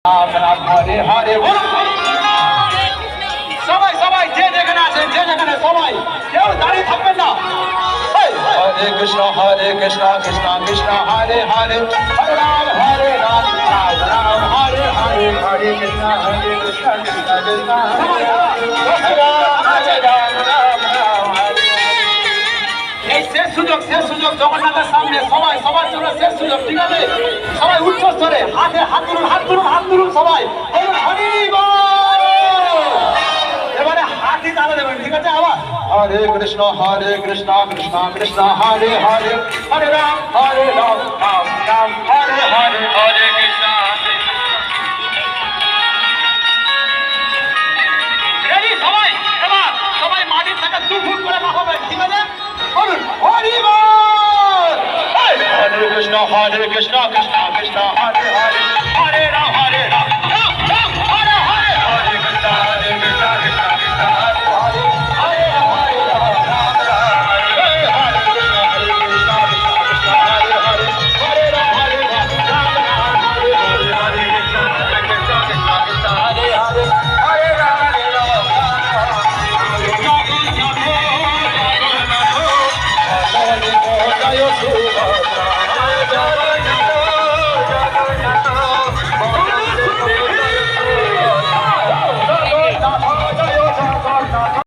হরে হরে সবাই সবাই যে যেখানে আছেন যে যেখানে সবাই কেউ দাঁড়িয়ে থাকবেন না। হরে কৃষ্ণ কৃষ্ণ কৃষ্ণ হরে হরে হরে রাম রাম রাম হরে হরে হরে কৃষ্ণ কৃষ্ণ কৃষ্ণ হরে রাম রাম রাম হরে। এই শেষ সুযোগ জগন্নাথের সামনে সবাই সবার জন্য শেষ সুযোগ, ঠিক আছে? সবাই উচ্চ স্তরে হাতে হাত তুলুন সবাই। হরি বল। এবারে হাতই তালা দেবেন, ঠিক আছে? আবার হরে কৃষ্ণ কৃষ্ণ কৃষ্ণ হরে হরে হরে রাম রাম রাম হরে হরে হরে কৃষ্ণ